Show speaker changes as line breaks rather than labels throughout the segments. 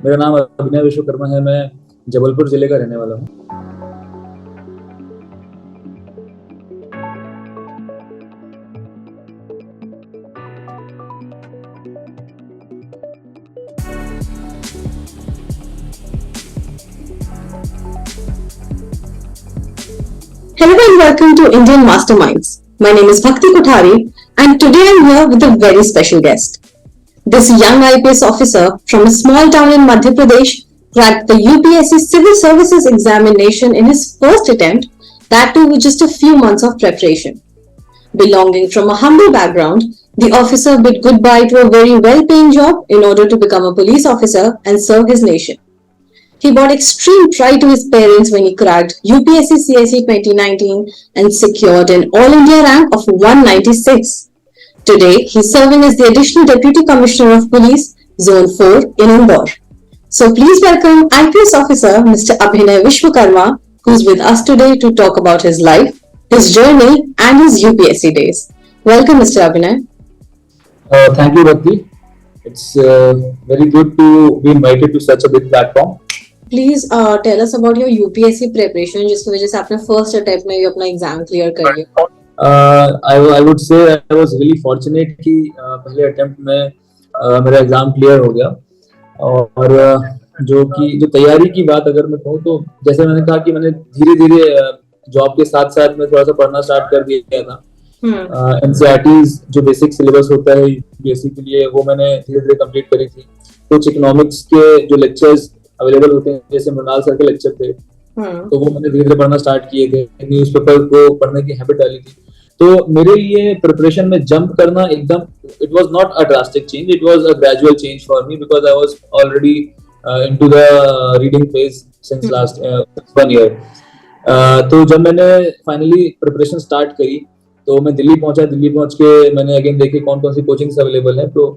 मेरा नाम अभिनय विश्वकर्मा है। मैं जबलपुर जिले का रहने वाला हूँ।
Hello and welcome to Indian Masterminds. My name is Bhakti Kothari and today I'm here with a very special guest. This young IPS officer from a small town in Madhya Pradesh cracked the UPSC Civil Services examination in his first attempt, that too with just a few months of preparation. Belonging from a humble background, the officer bid goodbye to a very well-paying job in order to become a police officer and serve his nation. He brought extreme pride to his parents when he cracked UPSC CIC 2019 and secured an All India rank of 196. Today, he's serving as the Additional Deputy Commissioner of Police, Zone 4 in Indore. So please welcome IPS Officer Mr. Abhinay Vishwakarma, who's with us today to talk about his life, his journey and his UPSC days. Welcome, Mr. Abhinay.
Thank you, Bhakti. It's very good to be invited to such a big platform.
Please tell us about your UPSC preparation, जिसकी वजह से आपने first attempt में भी अपना exam clear कर लिया.
I would say I was really fortunate कि पहले attempt में मेरा exam clear हो गया. और जो तैयारी की बात अगर मैं कहूँ तो जैसे मैंने कहा कि मैंने धीरे-धीरे जॉब के साथ-साथ में थोड़ा सा पढ़ना स्टार्ट कर दिया था. NCERTs जो बेसिक सिलेबस होता है UPSC के लिए वो मैंने धीरे-धीरे कंप्लीट करी थी. कुछ इकोनॉमिक्स के जो लेक्चर्स अवेलेबल होते हैं, जैसे मृणाल सर के लेक्चर थे, तो वो मैंने धीरे धीरे पढ़ना स्टार्ट किए थे. न्यूज़पेपर को पढ़ने की हैबिट डाली थी. तो मेरे लिए प्रिपरेशन में जंप करना एकदम, it was not a drastic change, it was a gradual change for me because I was already into the reading phase since last 1 year. तो जब मैंने फाइनली प्रिपरेशन स्टार्ट करी तो मैं दिल्ली पहुंचा. दिल्ली पहुंच के मैंने अगेन देखी कौन कौन सी कोचिंग्स अवेलेबल है. तो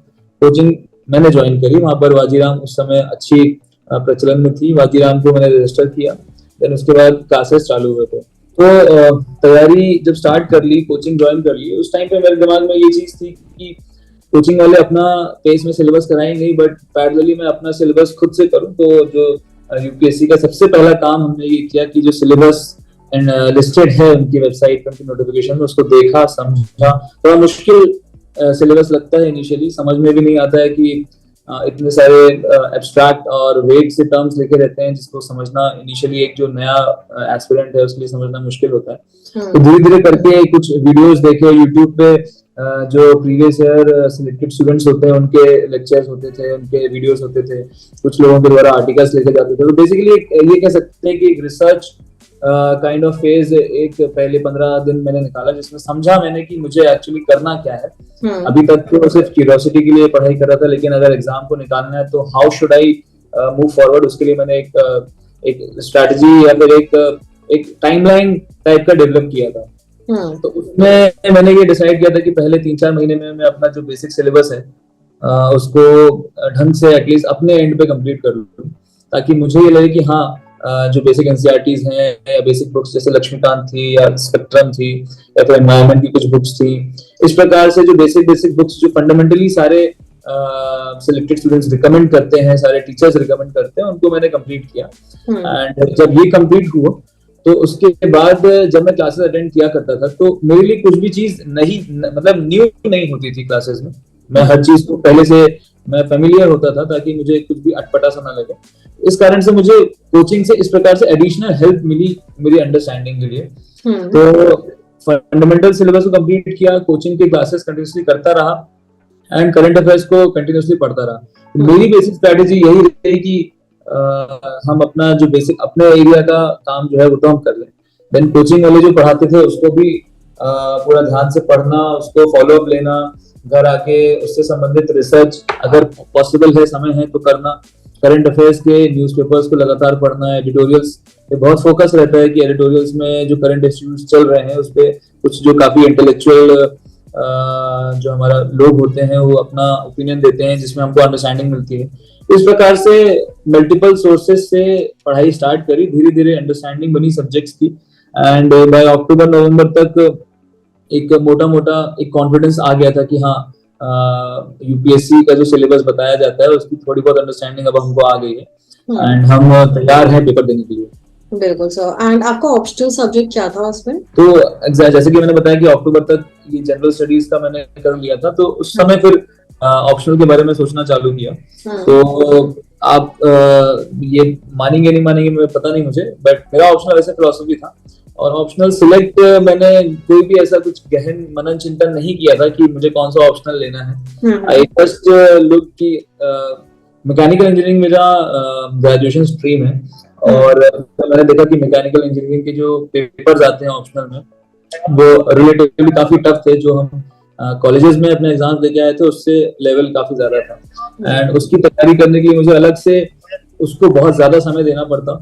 कोचिंग मैंने ज्वाइन करी. वहां पर वाजीराम उस समय अच्छी प्रचलन में थी. वाजीराम को मैंने रजिस्टर किया. देन उसके बाद क्लासेस चालू हुए थे. तो तैयारी जब स्टार्ट कर ली, कोचिंग ज्वाइन कर ली, उस टाइम पे मेरे दिमाग में ये चीज थी कि कोचिंग वाले अपना पेस में सिलेबस कराएंगे ही, बट पैरेलली मैं अपना सिलेबस खुद से करूं. तो जो यूपीएससी का सबसे पहला काम हमने ये किया कि जो सिलेबस एंड लिस्टेड है उनकी वेबसाइट पर, उनकी नोटिफिकेशन में, उसको देखा, समझा. थोड़ा मुश्किल सिलेबस लगता है इनिशियली, समझ में भी नहीं आता है कि इतने सारे एब्स्ट्रैक्ट और वेग से टर्म्स लिखे रहते हैं जिसको समझना इनिशियली एक जो नया एस्पिरेंट है उसके लिए समझना मुश्किल होता है. तो धीरे धीरे करके कुछ वीडियोस देखे यूट्यूब पे, जो प्रीवियस ईयर सिलेक्टेड स्टूडेंट्स होते हैं उनके लेक्चर्स होते थे, उनके वीडियोस होते थे, कुछ लोगों के द्वारा आर्टिकल्स लिखे जाते थे. तो बेसिकली ये कह सकते हैं कि एक रिसर्च काइंड ऑफ फेज एक पहले 15 दिन मैंने निकाला जिसमें समझा मैंने कि मुझे एक्चुअली करना क्या है. अभी तक तो सिर्फ क्यूरियोसिटी के लिए पढ़ाई कर रहा था, लेकिन अगर एग्जाम को निकालना है तो how should I move forward, उसके लिए मैंने एक स्ट्रेटजी या फिर एक टाइमलाइन टाइप का डेवलप किया था. तो उसमें मैंने ये डिसाइड किया था कि पहले 3-4 महीने में मैं अपना जो बेसिक सिलेबस है उसको ढंग से एटलीस्ट अपने एंड पे कंप्लीट कर लूं, ताकि मुझे ये लगे कि हाँ जो बेसिक एनसीईआरटीज हैं या बेसिक बुक्स जैसे लक्ष्मीकांत थी या स्पेक्ट्रम थी या फिर एनवायरनमेंट की कुछ बुक्स थी, इस प्रकार से जो बेसिक बुक्स जो फंडामेंटली सारे सिलेक्टेड स्टूडेंट्स रिकमेंड करते हैं, सारे टीचर्स रिकमेंड करते हैं, उनको मैंने कंप्लीट किया. एंड जब ये कंप्लीट हुआ तो उसके बाद जब मैं क्लासेस अटेंड किया करता था तो मेरे लिए कुछ भी चीज नहीं, मतलब न्यू नहीं होती थी क्लासेस में. मैं हर चीज को पहले से मैं फेमिलियर होता था ताकि मुझे कुछ भी अटपटा सा ना लगे. इस कारण से मुझे कोचिंग से इस प्रकार से एडिशनल हेल्प मिली मेरी अंडरस्टैंडिंग के लिए. तो फंडामेंटल सिलेबस को कंप्लीट किया, कोचिंग के क्लासेस कंटिन्यूअसली करता रहा एंड करंट अफेयर्स को कंटिन्यूअसली पढ़ता रहा. मेरी बेसिक स्ट्रेटेजी यही रही कि हम अपना जो बेसिक अपने एरिया का काम जो है वो तो हम कर लें. देन कोचिंग वाले जो पढ़ाते थे उसको भी पूरा ध्यान से पढ़ना, उसको फॉलो अप लेना, घर आके उससे संबंधित रिसर्च अगर पॉसिबल है, समय है तो करना, करंट अफेयर्स के न्यूज़पेपर्स को लगातार पढ़ना, एडिटोरियल्स पे बहुत फोकस रहता है कि एडिटोरियल्स में जो करंट इश्यूज चल रहे हैं उस पे कुछ जो काफी इंटेलेक्चुअल जो हमारा लोग होते हैं वो अपना ओपिनियन देते हैं जिसमें हमको अंडरस्टैंडिंग मिलती है. इस प्रकार से मल्टीपल सोर्सेज से पढ़ाई स्टार्ट करी, धीरे धीरे अंडरस्टैंडिंग बनी सब्जेक्ट्स की एंड बाय अक्टूबर नवंबर तक एक मोटा मोटा एक कॉन्फिडेंस आ गया था कि हाँ यूपीएससी का जो सिलेबस बताया जाता है उसकी थोड़ी बहुत अंडरस्टैंडिंग अब हमको आ गई है एंड हम तैयार हैं पेपर देने के लिए।
बिल्कुल सर। एंड आपका ऑप्शनल सब्जेक्ट क्या था उसमें?
तो जैसे कि मैंने बताया कि अक्टूबर तक ये जनरल स्टडीज का मैंने कर लिया था, तो उस समय फिर ऑप्शनल के बारे में सोचना चालू किया। तो आप ये मानेंगे नहीं मानेंगे मुझे पता नहीं मुझे, बट मेरा ऑप्शनल वैसे फिलोसफी था और ऑप्शनल सिलेक्ट मैंने कोई भी ऐसा कुछ गहन मनन चिंतन नहीं किया था कि मुझे कौन सा ऑप्शनल लेना है। आई जस्ट लुक कि मैकेनिकल इंजीनियरिंग मेरा ग्रेजुएशन स्ट्रीम है और मैंने देखा कि मैकेनिकल इंजीनियरिंग के जो पेपर्स आते हैं ऑप्शनल में वो रिलेटिवली काफी टफ थे। जो हम कॉलेजेस में अपने एग्जाम देके आए थे उससे लेवल काफी ज्यादा था एंड उसकी तैयारी करने के लिए मुझे अलग से उसको बहुत ज्यादा समय देना पड़ता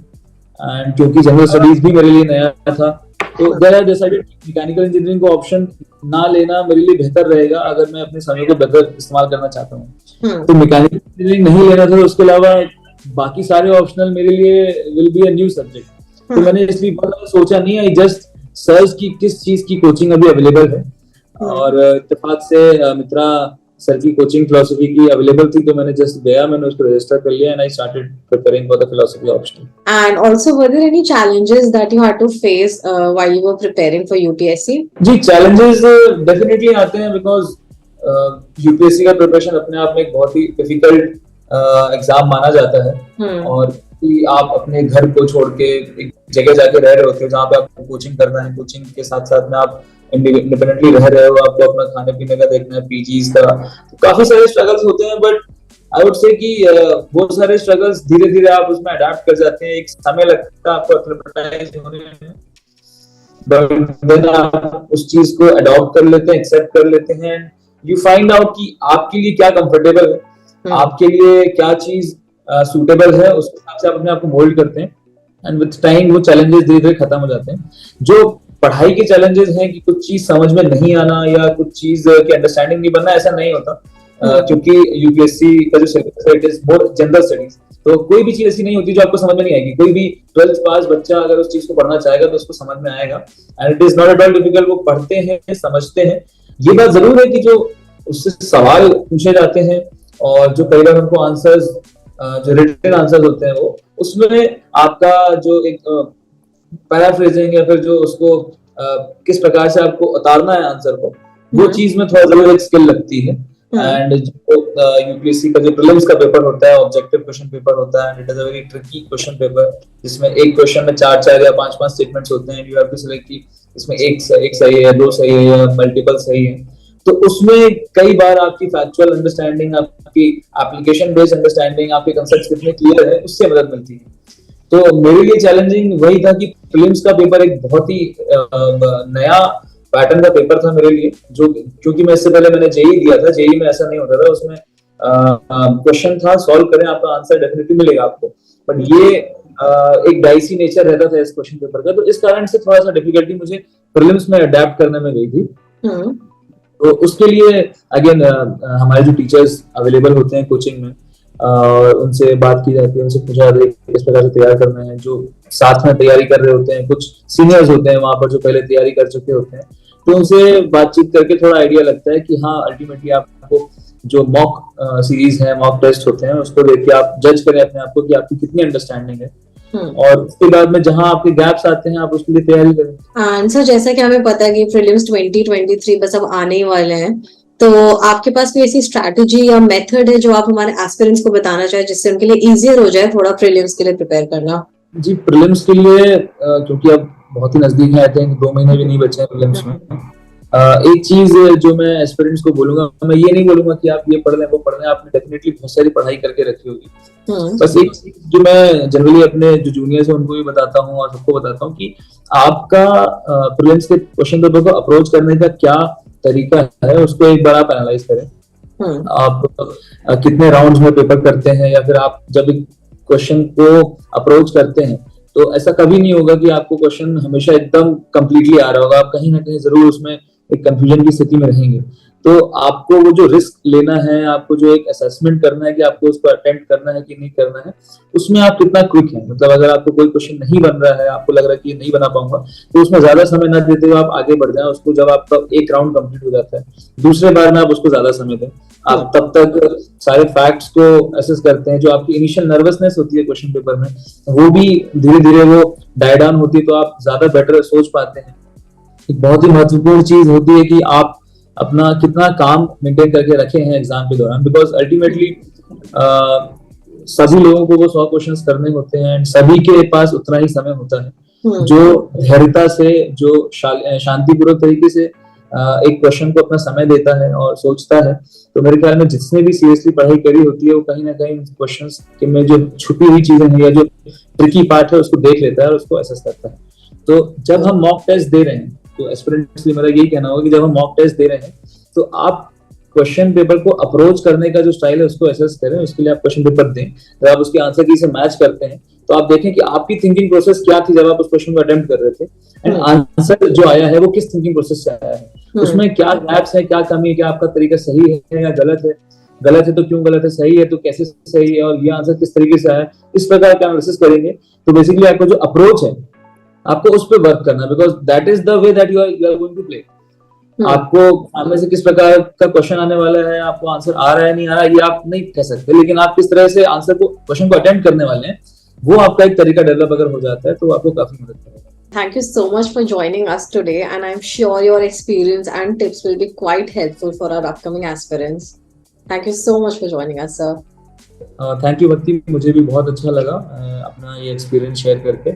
एंड क्योंकि जनरल स्टडीज भी मेरे लिए नया था तो there I decided mechanical engineering को ऑप्शन ना लेना मेरे लिए बेहतर रहेगा अगर मैं अपने समय को बेहतर इस्तेमाल करना चाहता हूँ। तो मैकेनिकल इंजीनियरिंग नहीं लेना था, उसके अलावा बाकी सारे ऑप्शनल मेरे लिए will be a new subject. तो मैंने इसलिए बहुत सोचा नहीं, आई जस्ट सर्च की किस चीज की कोचिंग अभी अवेलेबल है और इत्तेफाक से मित्रा सर की कोचिंग फिलोसफी की अवेलेबल थी तो मैंने जस्ट गया, मैंने उसको रजिस्टर कर लिया and I started preparing for the philosophy option.
And also, were there any challenges that you had to face while you were preparing for UPSC?
जी चैलेंजेस डेफिनेटली आते हैं बिकॉज यूपीएससी का preparation अपने आप में एक बहुत ही डिफिकल्ट एग्जाम माना जाता है और कि आप अपने घर को छोड़ के एक जगह जाके रह रहे होते हो जहाँ पे आपको कोचिंग करना है, कोचिंग के साथ साथ में आप इंडिपेंडेंटली रह रहे हो, आपको अपना खाने पीने का देखना है, पीजीज का, तो काफी सारे स्ट्रगल्स होते हैं। बट आई वुड से कि वो सारे स्ट्रगल्स धीरे धीरे आप उसमें अडेप्ट कर जाते हैं, एक समय लगता है आपको एक्लेमेटाइज होने में, बट देन आप उस चीज को अडॉप्ट कर लेते हैं, एक्सेप्ट कर लेते हैं, यू फाइंड आउट कि आपके लिए क्या कंफर्टेबल है, आपके लिए क्या चीज सूटेबल है, उसके हिसाब से आप अपने आप को मोल्ड करते हैं एंड विद टाइम वो चैलेंजेस धीरे धीरे खत्म हो जाते हैं। जो पढ़ाई के चैलेंजेस हैं कि कुछ चीज समझ में नहीं आना या कुछ चीज की अंडरस्टैंडिंग नहीं बनना, ऐसा नहीं होता क्योंकि यूपीएससी का जो सिलेबस है it is more general studies, तो कोई भी चीज ऐसी नहीं होती जो आपको समझ में नहीं आएगी। कोई भी 12th पास बच्चा अगर उस चीज को पढ़ना चाहेगा तो उसको समझ में आएगा and it is not at all difficult. वो पढ़ते हैं, समझते हैं। ये बात जरूर है कि जो उससे सवाल पूछे जाते हैं और जो कई बार उनको आंसर्स जो रिटन आंसर होते हैं वो उसमें आपका जो एक पैराफ्रेजिंग या फिर जो उसको किस प्रकार से आपको उतारना है आंसर को, वो चीज में थोड़ा जरूर एक स्किल लगती है। एंड जो यूपीएससी का जो प्रीलिम्स का पेपर होता है ऑब्जेक्टिव क्वेश्चन पेपर होता है, it is a very tricky question paper जिसमें एक क्वेश्चन में 4 या 5 स्टेटमेंट्स होते हैं, यू हैव टू सिलेक्ट कि इसमें एक सही है, 2 सही है या मल्टीपल सही है। तो उसमें कई बार आपकी फैक्चुअल अंडरस्टैंडिंग, आपकी एप्लीकेशन बेस्ड अंडरस्टैंडिंग, आपके कंसेप्ट्स कितने क्लियर है उससे मदद मिलती है। तो मेरे लिए चैलेंजिंग वही था कि प्रीलिम्स का पेपर एक बहुत ही नया पैटर्न का पेपर था मेरे लिए, जो क्योंकि मैं इससे पहले मैंने जेई दिया था, जेई में ऐसा नहीं होता था, उसमें क्वेश्चन था सॉल्व करें आपका आंसर डेफिनेटली मिलेगा आपको, बट ये एक डाइसी नेचर रहता था इस क्वेश्चन पेपर का, तो इस कारण से थोड़ा सा डिफिकल्टी मुझे प्रीलिम्स में अडेप्ट करने में गई थी। तो उसके लिए अगेन हमारे जो टीचर्स अवेलेबल होते हैं कोचिंग में उनसे बात की जाती है, उनसे पूछा जाता है किस प्रकार से तैयार करना है। जो साथ में तैयारी कर रहे होते हैं, कुछ सीनियर्स होते हैं वहां पर जो पहले तैयारी कर चुके होते हैं, तो उनसे बातचीत करके थोड़ा आइडिया लगता है कि हाँ अल्टीमेटली आपको जो मॉक सीरीज है, मॉक टेस्ट होते हैं, उसको देख के आप जज करें अपने आप को कि आपकी कितनी अंडरस्टैंडिंग है और उसके बाद में जहां आपके गैप्स आते हैं आप उसके लिए तैयारी करें।
सर जैसा कि हमें पता है कि प्रीलिम्स 2023 बस अब आने ही वाले हैं, तो आपके पास कोई ऐसी स्ट्रैटेजी या मेथड है जो आप हमारे एस्पिरेंट्स को बताना चाहे जिससे उनके लिए इजियर हो जाए थोड़ा प्रीलिम्स के लिए प्रिपेयर करना?
जी प्रीलिम्स के लिए क्योंकि अब बहुत ही नजदीक है, आई थिंक 2 महीने भी नहीं बचे हैं प्रीलिम्स में, एक चीज जो मैं एस्पिरेंट्स को बोलूंगा, मैं ये नहीं बोलूंगा कि आप ये पढ़ लें वो पढ़ लें, आपने डेफिनेटली बहुत सारी पढ़ाई करके रखी होगी। बस एक चीज जो मैं जनरली अपने जो जूनियर्स हैं उनको भी बताता हूँ और सबको बताता हूँ कि आपका प्रीलिम्स के क्वेश्चन पेपर को अप्रोच करने का क्या तरीका है, उसको एक बार आप एनालाइज करें। आप कितने राउंड्स में पेपर करते हैं, या फिर आप जब एक क्वेश्चन को अप्रोच करते हैं तो ऐसा कभी नहीं होगा कि आपको क्वेश्चन हमेशा एकदम कंप्लीटली आ रहा होगा, आप कहीं ना कहीं जरूर उसमें एक कंफ्यूजन की स्थिति में रहेंगे। तो आपको वो जो रिस्क लेना है, आपको जो एक असेसमेंट करना है कि आपको उसको अटेम्प्ट करना है कि नहीं करना है, उसमें आप कितना क्विक है। मतलब अगर आपको कोई क्वेश्चन नहीं बन रहा है, आपको लग रहा है कि ये नहीं बना पाऊंगा, तो उसमें ज्यादा समय ना देते हुए आप आगे बढ़ जाए उसको। जब आपका एक राउंड कंप्लीट हो जाता है, दूसरे बार में आप उसको ज्यादा समय दें। आप तब तक सारे फैक्ट्स को असेस करते हैं। जो आपकी इनिशियल नर्वसनेस होती है क्वेश्चन पेपर में, वो भी धीरे धीरे वो डाई डाउन होती है, तो आप ज्यादा बेटर सोच पाते हैं। एक बहुत ही महत्वपूर्ण चीज होती है कि आप अपना कितना काम मेंटेन करके रखे हैं एग्जाम के दौरान, बिकॉज अल्टीमेटली सभी लोगों को वो 100 क्वेश्चंस करने होते हैं एंड सभी के पास उतना ही समय होता है। जो धैर्यता से, जो शांतिपूर्वक तरीके से एक क्वेश्चन को अपना समय देता है और सोचता है, तो मेरे ख्याल में जिसने भी सीरियसली पढ़ाई करी होती है वो कहीं ना कहीं क्वेश्चंस के में जो छुपी हुई चीजें हैं या जो ट्रिकी पार्ट है उसको देख लेता है और उसको असेस करता है। तो जब हम मॉक टेस्ट दे रहे हैं, तो एस्पिरेंट्स के लिए मेरा यही कहना होगा कि जब हम मॉक टेस्ट दे रहे हैं तो आप क्वेश्चन पेपर को अप्रोच करने का जो स्टाइल है उसको असेस करें। उसके लिए आप क्वेश्चन पेपर दें, जब आप उसके आंसर की से मैच करते हैं तो आप देखें कि आपकी थिंकिंग प्रोसेस क्या थी जब आप उस क्वेश्चन को अटेम्प्ट कर रहे थे, एंड आंसर जो आया है वो किस थिंकिंग प्रोसेस से आया है, उसमें क्या गैप्स है, क्या कमी है, क्या आपका तरीका सही है या गलत है, गलत है तो क्यों गलत है, सही है तो कैसे सही है, और ये आंसर किस तरीके से आया, इस प्रकार का एनालिसिस करेंगे। तो बेसिकली आपका जो अप्रोच है आपको उस पर वर्क करना, because that is the way that you are going to play. आपको सामने से किस प्रकार का क्वेश्चन आने वाला है, आपको आंसर आ रहा है नहीं आ रहा है, ये आप नहीं कह सकते, लेकिन आप किस तरह से आंसर को, क्वेश्चन को अटेम्प्ट करने वाले हैं, वो आपका एक तरीका डेवलप अगर हो जाता है तो आपको काफी मदद करेगा।
Thank you so much for joining us today, and I'm sure your experience and tips will be quite helpful for our upcoming aspirants. Thank you so much for joining us, sir.
Thank you भक्ति, मुझे भी बहुत अच्छा लगा अपना ये experience share करके।